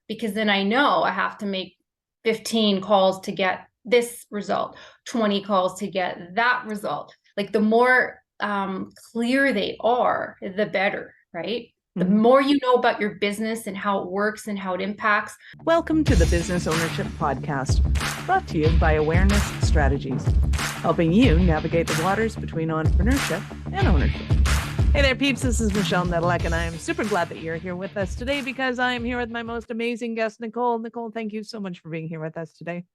because then I know I have to make 15 calls to get this result, 20 calls to get that result. Like the more clear they are, the better, right? The more you know about your business and how it works and how it impacts. Welcome to the Business Ownership Podcast, brought to you by Awareness Strategies, helping you navigate the waters between entrepreneurship and ownership. Hey there, peeps. This is Michelle Nedelec, and I am super glad that you're here with us today because I am here with my most amazing guest, Nicole. Nicole, thank you so much for being here with us today.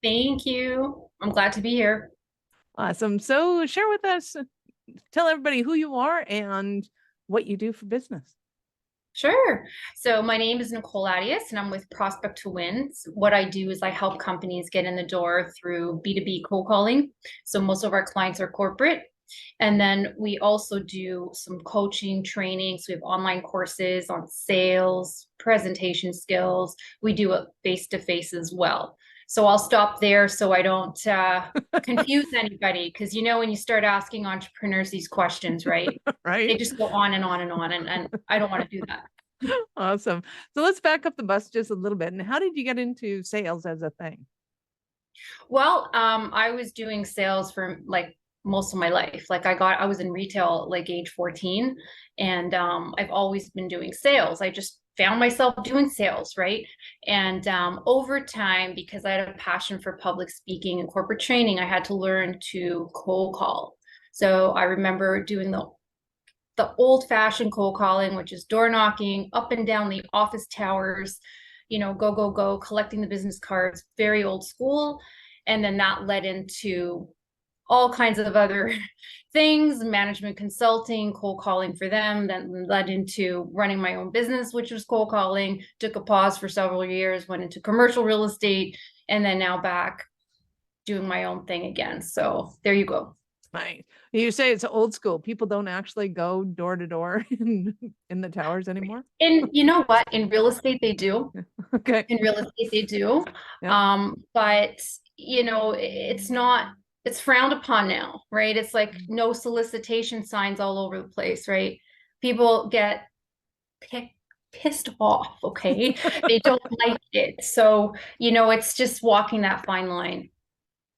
Thank you. I'm glad to be here. Awesome. So share with us, tell everybody who you are and what you do for business. Sure. So my name is Nicole Attias, and I'm with Prospect2win. What I do is I help companies get in the door through B2B cold calling. So most of our clients are corporate. And then we also do some coaching training. So we have online courses on sales, presentation skills. We do it face-to-face as well. So I'll stop there so I don't confuse anybody, because when you start asking entrepreneurs these questions, right? Right. They just go on and on and on, and I don't want to do that. Awesome. So let's back up the bus just a little bit. And how did you get into sales as a thing? Well, I was doing sales for like most of my life. Like I was in retail like age 14, and I've always been doing sales. I just found myself doing sales, right? And over time, because I had a passion for public speaking and corporate training, I had to learn to cold call. So I remember doing the old-fashioned cold calling, which is door knocking up and down the office towers, go, collecting the business cards, very old school. And then that led into all kinds of other things, management consulting, cold calling for them, then led into running my own business, which was cold calling, took a pause for several years, went into commercial real estate, and then now back doing my own thing again. So there you go. Right. You say it's old school. People don't actually go door to door in the towers anymore. And you know what? In real estate, they do. Okay. In real estate, they do. Yeah. But it's frowned upon now, right? It's like no solicitation signs all over the place, right? People get pissed off, okay? They don't like it. So, it's just walking that fine line.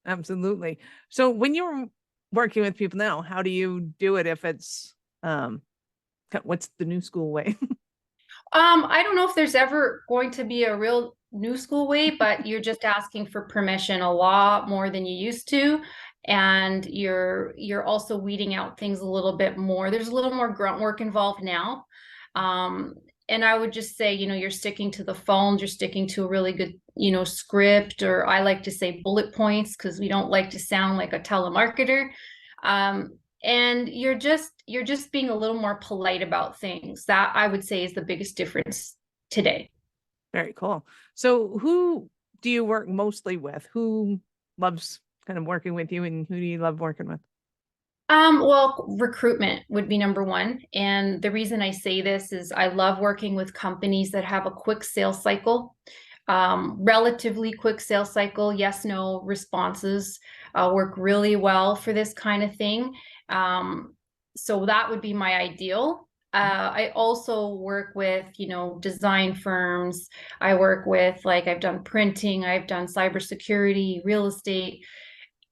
Absolutely. So when you're working with people now, how do you do it if it's what's the new school way? I don't know if there's ever going to be a real new school way, but you're just asking for permission a lot more than you used to. And you're also weeding out things a little bit more. There's a little more grunt work involved now. And I would just say, you're sticking to the phones, you're sticking to a really good, script, or I like to say bullet points, because we don't like to sound like a telemarketer. And you're just being a little more polite about things. That I would say is the biggest difference today. Very cool. So who do you work mostly with? Who loves kind of working with you, and who do you love working with? Well, recruitment would be number one. And the reason I say this is I love working with companies that have a quick sales cycle, relatively quick sales cycle, yes, no responses, work really well for this kind of thing. So that would be my ideal. I also work with, design firms. I work with, I've done printing, I've done cybersecurity, real estate.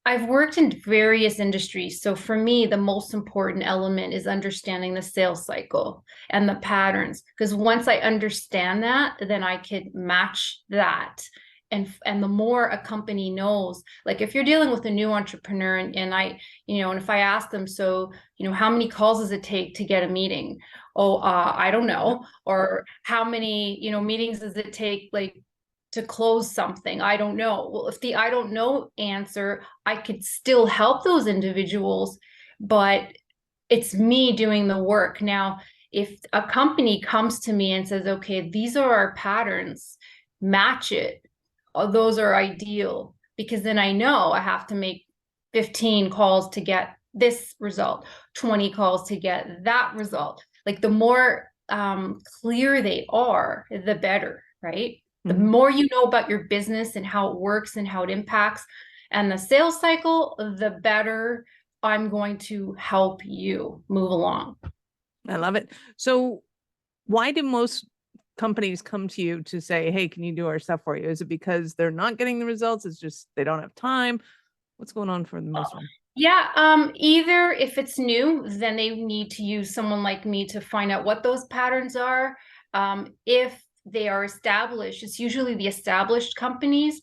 I've worked in various industries. So for me, the most important element is understanding the sales cycle and the patterns. Because once I understand that, then I could match that. And the more a company knows, like if you're dealing with a new entrepreneur and if I ask them, so, how many calls does it take to get a meeting? Oh, I don't know. Or how many, meetings does it take, to close something? I don't know. Well, if the I don't know answer, I could still help those individuals, but it's me doing the work. Now, if a company comes to me and says, okay, these are our patterns, match it, those are ideal, because then I know I have to make 15 calls to get this result, 20 calls to get that result. Like the more clear they are, the better, right? The more you know about your business and how it works and how it impacts and the sales cycle, the better I'm going to help you move along. I love it. So why do most companies come to you to say, hey, can you do our stuff for you? Is it because they're not getting the results? It's just they don't have time? What's going on for the most of them? Yeah, either if it's new, then they need to use someone like me to find out what those patterns are. If they are established, it's usually the established companies.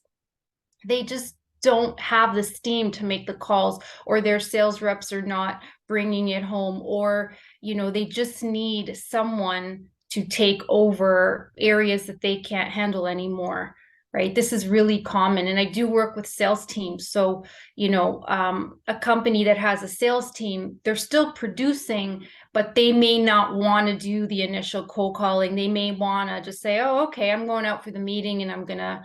They just don't have the steam to make the calls, or their sales reps are not bringing it home, or they just need someone to take over areas that they can't handle anymore, right? This is really common, and I do work with sales teams. So a company that has a sales team, they're still producing, but they may not want to do the initial cold calling. They may want to just say, oh, okay, I'm going out for the meeting and I'm gonna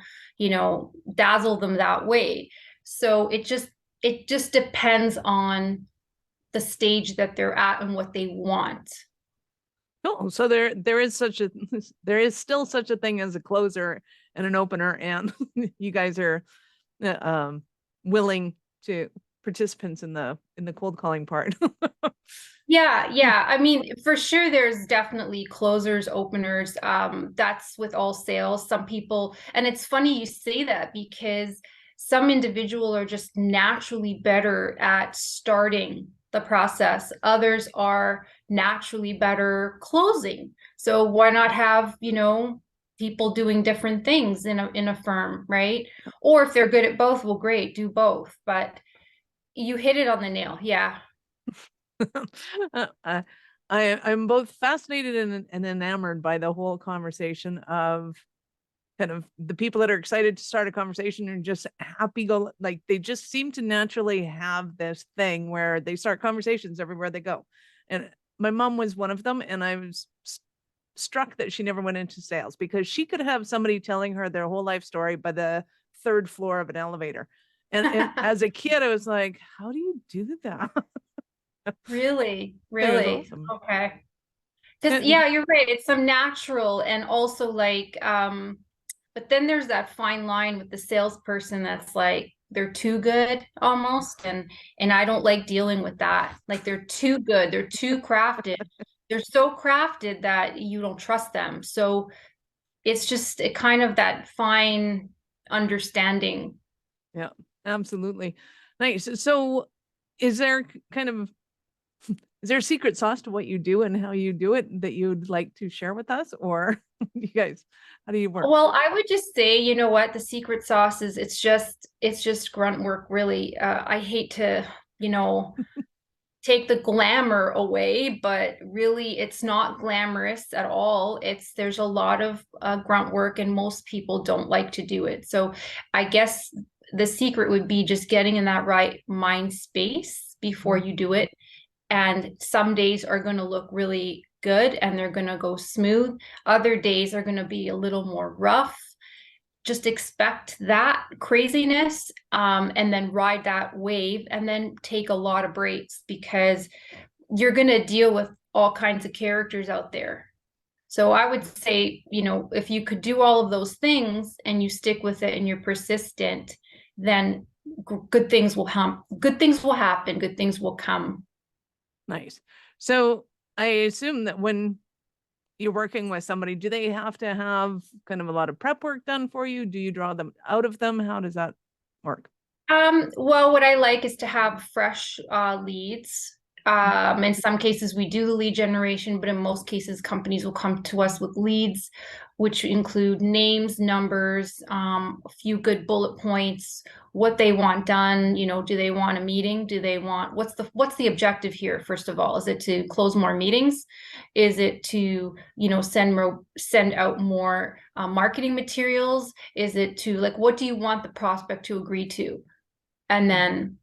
dazzle them that way. So it just depends on the stage that they're at and what they want. Cool. So there is still such a thing as a closer and an opener, and you guys are willing to participants in the cold calling part. Yeah. I mean, for sure, there's definitely closers, openers. That's with all sales. Some people, and it's funny you say that, because some individuals are just naturally better at starting the process. Others are naturally better closing. So why not have, people doing different things in a firm, right? Or if they're good at both, well, great, do both. But you hit it on the nail. Yeah. I'm both fascinated and enamored by the whole conversation of kind of the people that are excited to start a conversation and just happy go, like they just seem to naturally have this thing where they start conversations everywhere they go. And my mom was one of them, and I was struck that she never went into sales, because she could have somebody telling her their whole life story by the third floor of an elevator. And as a kid, I was like, how do you do that? Really? It was Really? awesome. Okay. Because yeah, you're right. It's some natural, and also like, but then there's that fine line with the salesperson that's like they're too good almost, and I don't like dealing with that. Like they're too good, they're too crafted. They're so crafted that you don't trust them. So it's just a kind of that fine understanding. Yeah, absolutely. Nice. So is there kind of is there a secret sauce to what you do and how you do it that you'd like to share with us? Or you guys, how do you work? Well, I would just say, you know what, the secret sauce is it's just grunt work, really. I hate to, take the glamour away, but really it's not glamorous at all. There's a lot of grunt work, and most people don't like to do it. So I guess the secret would be just getting in that right mind space before you do it. And some days are going to look really good and they're going to go smooth. Other days are going to be a little more rough. Just expect that craziness, and then ride that wave, and then take a lot of breaks, because you're going to deal with all kinds of characters out there. So I would say, if you could do all of those things and you stick with it and you're persistent, then good things will good things will happen, good things will come. Nice. So I assume that when you're working with somebody, do they have to have kind of a lot of prep work done for you? Do you draw them out of them? How does that work? Well, what I like is to have fresh leads. In some cases, we do the lead generation, but in most cases, companies will come to us with leads, which include names, numbers, a few good bullet points, what they want done. Do they want a meeting? Do they want, what's the objective here? First of all, is it to close more meetings? Is it to, send out more marketing materials? Is it to, like, what do you want the prospect to agree to? And then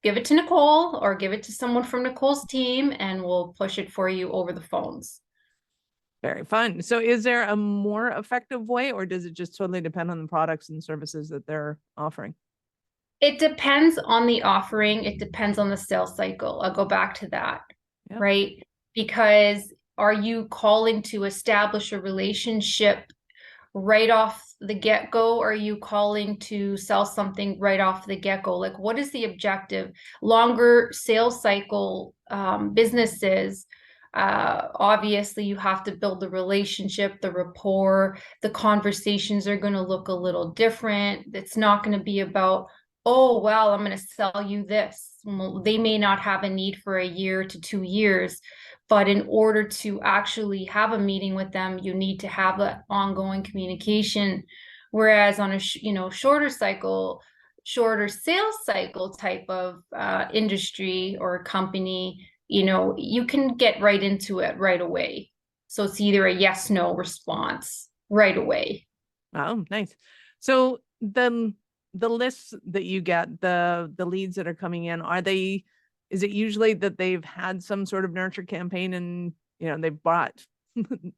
give it to Nicole or give it to someone from Nicole's team, and we'll push it for you over the phones. Very fun. So is there a more effective way, or does it just totally depend on the products and services that they're offering? It depends on the offering. It depends on the sales cycle. I'll go back to that, right? Because are you calling to establish a relationship right off the get-go? Or are you calling to sell something right off the get-go? Like, what is the objective? Longer sales cycle businesses Obviously, you have to build the relationship, the rapport. The conversations are going to look a little different. It's not going to be about, oh, well, I'm going to sell you this. Well, they may not have a need for a year to 2 years, but in order to actually have a meeting with them, you need to have that ongoing communication. Whereas on a shorter sales cycle type of industry or company, you can get right into it right away. So it's either a yes, no response right away. Oh, nice. So the lists that you get, the leads that are coming in, is it usually that they've had some sort of nurture campaign and they've brought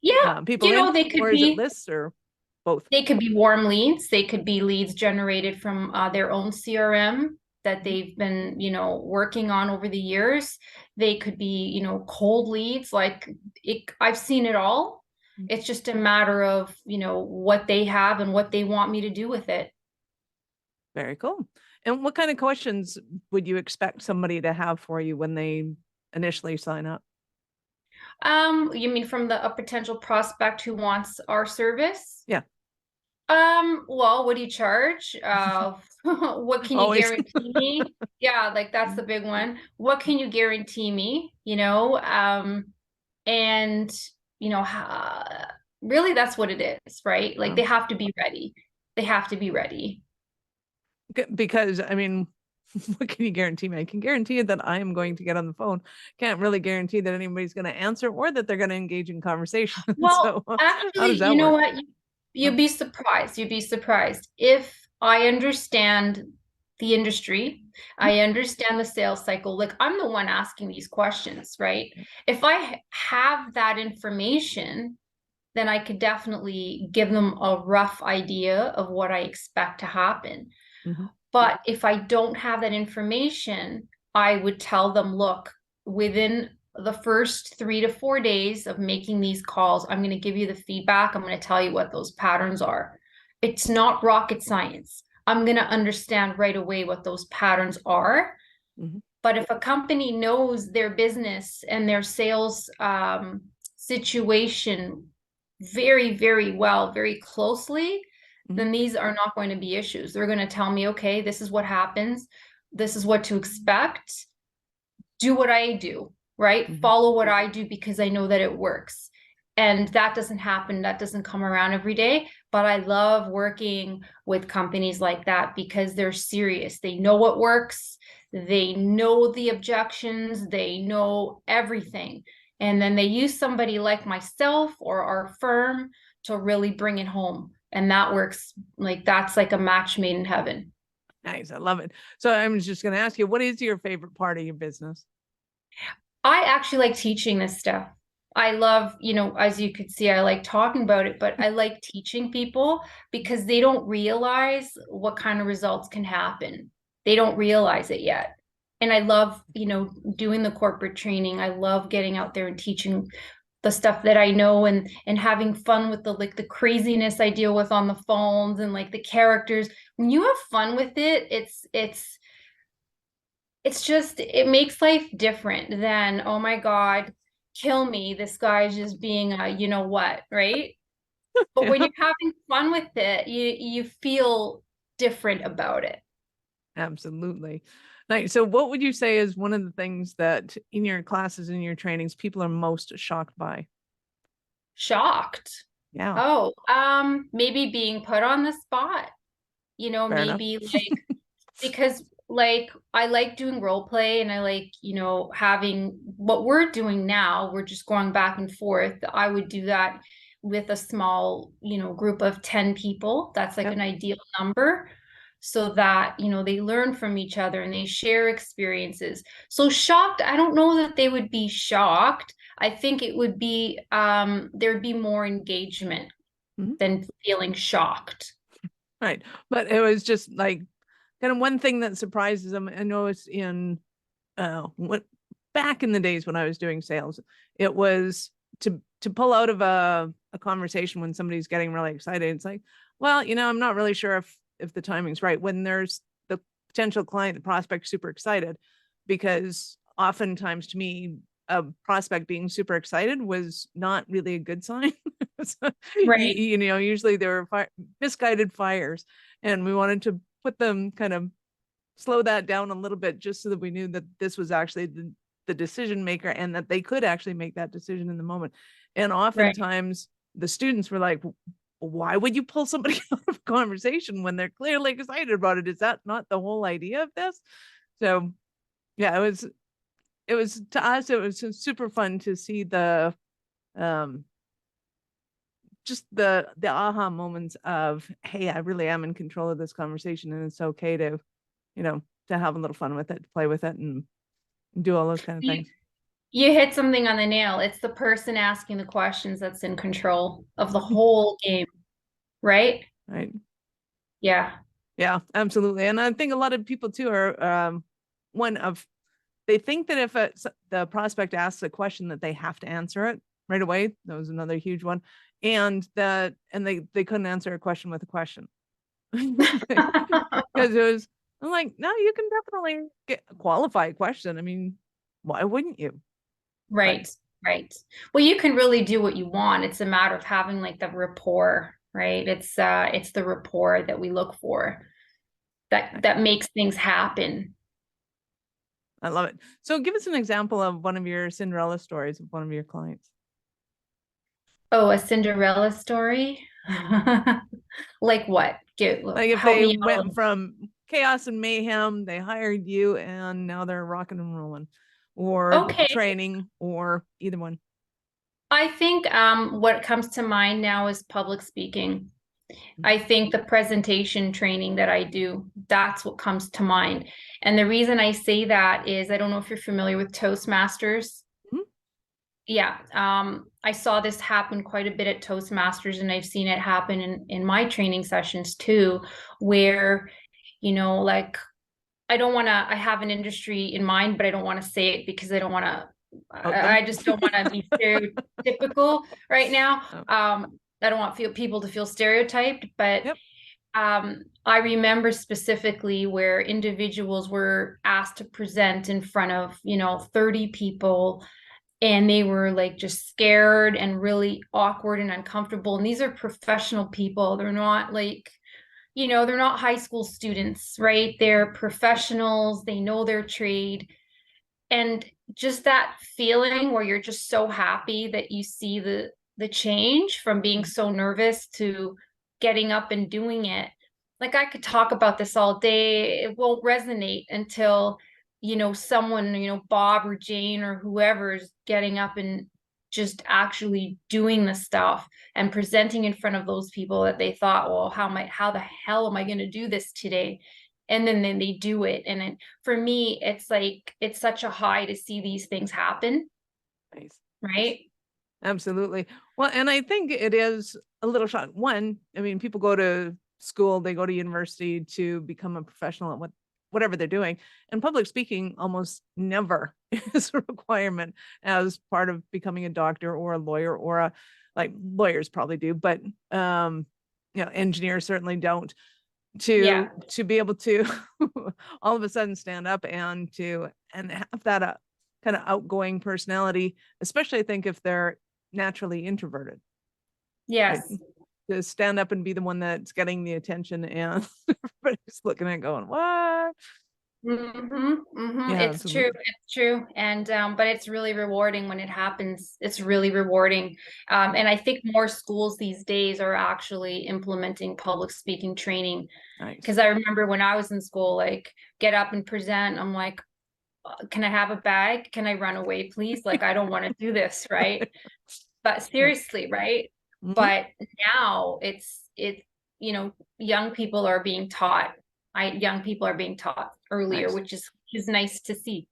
Yeah, people in, they could or is it be lists or both? they could be warm leads. They could be leads generated from their own CRM that they've been, working on over the years. They could be, cold leads. I've seen it all. It's just a matter of, what they have and what they want me to do with it. Very cool. And what kind of questions would you expect somebody to have for you when they initially sign up? You mean from a potential prospect who wants our service? Yeah. Well, what do you charge? What can you Always. guarantee me? Yeah, like that's the big one. What can you guarantee me? And really that's what it is, right? Like they have to be ready. They have to be ready. Because I mean, what can you guarantee me? I can guarantee you that I am going to get on the phone. Can't really guarantee that anybody's going to answer or that they're going to engage in conversation. Well, So how actually, does you that know work? what? You'd be surprised. You'd be surprised. If I understand the industry, I understand the sales cycle. Like I'm the one asking these questions, right? If I have that information, then I could definitely give them a rough idea of what I expect to happen. Mhm. But if I don't have that information, I would tell them, look, within the first 3 to 4 days of making these calls, I'm going to give you the feedback. I'm going to tell you what those patterns are. It's not rocket science. I'm going to understand right away what those patterns are. Mhm. But if a company knows their business and their sales situation very, very well, very closely, Mhm. then these are not going to be issues. They're going to tell me, okay, this is what happens. This is what to expect. Do what I do, right? Mhm. Follow what I do because I know that it works. And that doesn't happen. That doesn't come around every day. But I love working with companies like that because they're serious. They know what works. They know the objections. They know everything. And then they use somebody like myself or our firm to really bring it home. And that works that's like a match made in heaven. Nice. I love it. So I'm just going to ask you, what is your favorite part of your business? I actually like teaching this stuff. I love, as you could see, I like talking about it, but I like teaching people because they don't realize what kind of results can happen. They don't realize it yet. And I love, doing the corporate training. I love getting out there and teaching the stuff that I know and having fun with the craziness I deal with on the phones and like the characters. When you have fun with it, it's just it makes life different than, oh my God, kill me, this guy's just being a you know what, right? But when Yeah, you're having fun with it, you feel different about it. absolutely. Nice. So what would you say is one of the things that in your classes and your trainings people are most shocked by? Shocked. Yeah, Oh, maybe being put on the spot, fair enough. maybe like because I like doing role play and I like, having what we're doing now, we're just going back and forth. I would do that with a small, group of 10 people. That's like Yep. an ideal number so that, they learn from each other and they share experiences. So shocked, I don't know that they would be shocked. I think it would be there'd be more engagement Mhm. than feeling shocked. Right. But it was just like kind of one thing that surprises them. I know it's in what back in the days when I was doing sales, it was to pull out of a conversation when somebody's getting really excited. It's like, well, I'm not really sure if the timing's right when there's the potential client, the prospect super excited, because oftentimes to me, a prospect being super excited was not really a good sign. So, Right. usually there are misguided fires, and we wanted to put them kind of slow that down a little bit, just so that we knew that this was actually the decision maker, and that they could actually make that decision in the moment. And oftentimes the students were like, why would you pull somebody out of a conversation when they're clearly excited about it? Is that not the whole idea of this? So yeah, it was to us, it was super fun to see the just the aha moments of, hey, I really am in control of this conversation, and it's okay to, to have a little fun with it, to play with it, and do all those kind of things. You hit something on the nail. It's the person asking the questions that's in control of the whole game, right? Right. Yeah. Yeah, absolutely. And I think a lot of people too are they think that if the prospect asks a question that they have to answer it right away. That was another huge one. And they couldn't answer a question with a question. Because I'm like, no, you can definitely qualify a question. I mean, why wouldn't you? Right. Right. Well, you can really do what you want. It's a matter of having like the rapport, right? It's the rapport that we look for that makes things happen. I love it. So give us an example of one of your Cinderella stories of one of your clients. Oh, a Cinderella story? Like what? Like if Help they me went out. from chaos and mayhem, they hired you, and now they're rocking and rolling, or Okay. training, or either one. I think what comes to mind now is public speaking. I think the presentation training that I do, that's what comes to mind. And the reason I say that is I don't know if you're familiar with Toastmasters. Mhm. Yeah, I saw this happen quite a bit at Toastmasters, and I've seen it happen in my training sessions too, where, like I have an industry in mind, but I don't want to say it because I don't want to, I just don't want to be stereotypical right now. Oh. I don't want people to feel stereotyped, but Yep. I remember specifically where individuals were asked to present in front of, 30 people, and they were like just scared and really awkward and uncomfortable. And these are professional people. They're not like, they're not high school students, right? They're professionals. They know their trade. And just that feeling where you're just so happy that you see the change from being so nervous to getting up and doing it. Like I could talk about this all day. It won't resonate until, someone, Bob or Jane or whoever is getting up and just actually doing the stuff and presenting in front of those people that they thought, well, how the hell am I going to do this today? And then they do it. And for me, it's like, it's such a high to see these things happen. Nice. Right. Absolutely. Well, and I think it is a little shock. One, I mean, people go to school, they go to university to become a professional at whatever they're doing. And public speaking almost never is a requirement as part of becoming a doctor or a lawyer, or like lawyers probably do, but engineers certainly don't. To be able to all of a sudden stand up and have that kind of outgoing personality, especially I think if they're naturally introverted. Yes. Right? To stand up and be the one that's getting the attention, and everybody's looking at going, what? Yeah, It's true. It's true. And but it's really rewarding when it happens. It's really rewarding. And I think more schools these days are actually implementing public speaking training. Nice. Because I remember when I was in school, like get up and present. I'm like, can I have a bag? Can I run away, please? Like I don't want to do this, right? But seriously, right? But now young people are being taught. Young people are being taught earlier, Nice. which is nice to see.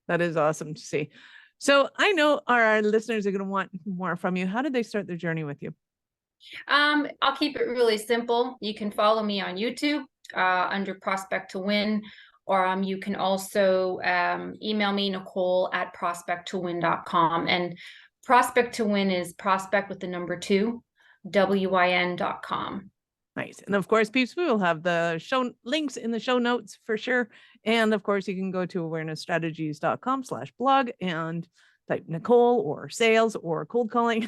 That is awesome to see. So I know our listeners are going to want more from you. How did they start their journey with you? I'll keep it really simple. You can follow me on YouTube under Prospect2win, or you can also email me, Nicole at prospect2win.com. And Prospect2win is prospect with the number 2, win.com. Nice. And of course, peeps, we will have the show links in the show notes for sure. And of course, you can go to awarenessstrategies.com/blog and type Nicole or sales or cold calling.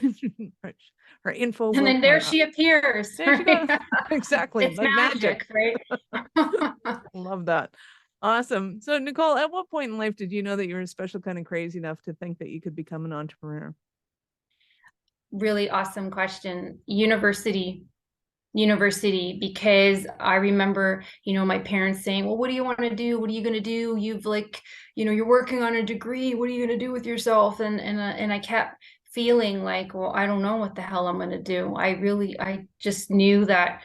Her info And will then there come up. she appears. There she goes. Exactly. It's Like magic. magic, right? Love that. Awesome. So Nicole, at what point in life did you know that you were a special kind of crazy enough to think that you could become an entrepreneur? Really awesome question. University, because I remember, my parents saying, well, what do you want to do? What are you going to do? You've you're working on a degree. What are you going to do with yourself? And I kept feeling like, well, I don't know what the hell I'm going to do. I just knew that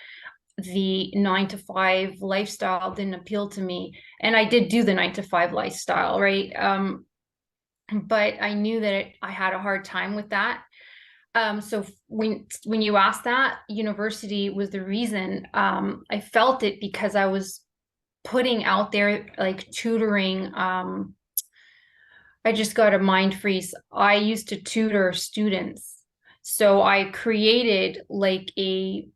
the 9 to 5 lifestyle didn't appeal to me. And I did do the 9 to 5 lifestyle, right? But I knew that I had a hard time with that. So when you asked that, university was the reason. I felt it because I was putting out there like tutoring. I just got a mind freeze. I used to tutor students. So I created like a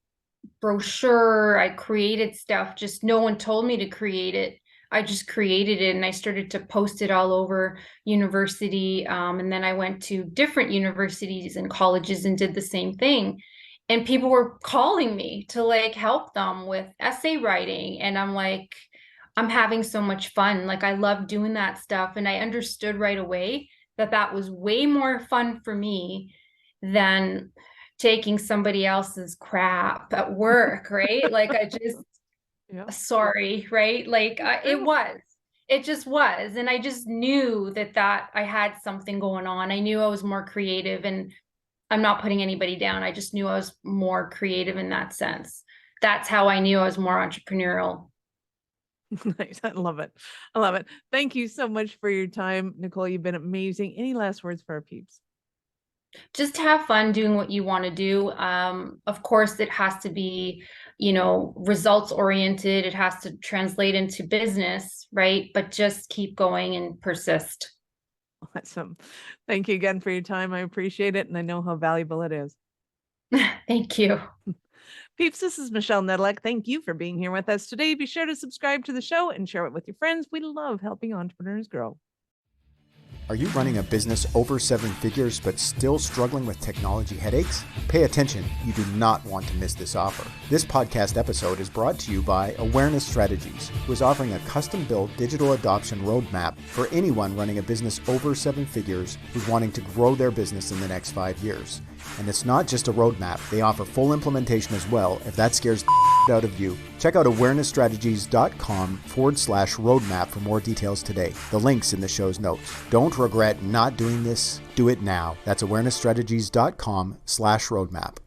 brochure. I created stuff, just no one told me to create it. I just created it and I started to post it all over university. And then I went to different universities and colleges and did the same thing. And people were calling me to like help them with essay writing. And I'm like, I'm having so much fun. Like I love doing that stuff. And I understood right away that that was way more fun for me than taking somebody else's crap at work, right? Like I just, Yeah. sorry, right? Like it just was. And I just knew that I had something going on. I knew I was more creative, and I'm not putting anybody down. I just knew I was more creative in that sense. That's how I knew I was more entrepreneurial. Nice. I love it. I love it. Thank you so much for your time, Nicole. You've been amazing. Any last words for our peeps? Just have fun doing what you want to do. Of course, it has to be, results oriented. It has to translate into business, right? But just keep going and persist. Awesome. Thank you again for your time. I appreciate it. And I know how valuable it is. Thank you. Peeps, this is Michelle Nedelec. Thank you for being here with us today. Be sure to subscribe to the show and share it with your friends. We love helping entrepreneurs grow. Are you running a business over 7 figures but still struggling with technology headaches? Pay attention. You do not want to miss this offer. This podcast episode is brought to you by Awareness Strategies, who is offering a custom-built digital adoption roadmap for anyone running a business over 7 figures who's wanting to grow their business in the next 5 years. And it's not just a roadmap. They offer full implementation as well, if that scares the out of you. Check out awarenessstrategies.com/roadmap for more details today. The link's in the show's notes. Don't regret not doing this. Do it now. That's awarenessstrategies.com/roadmap.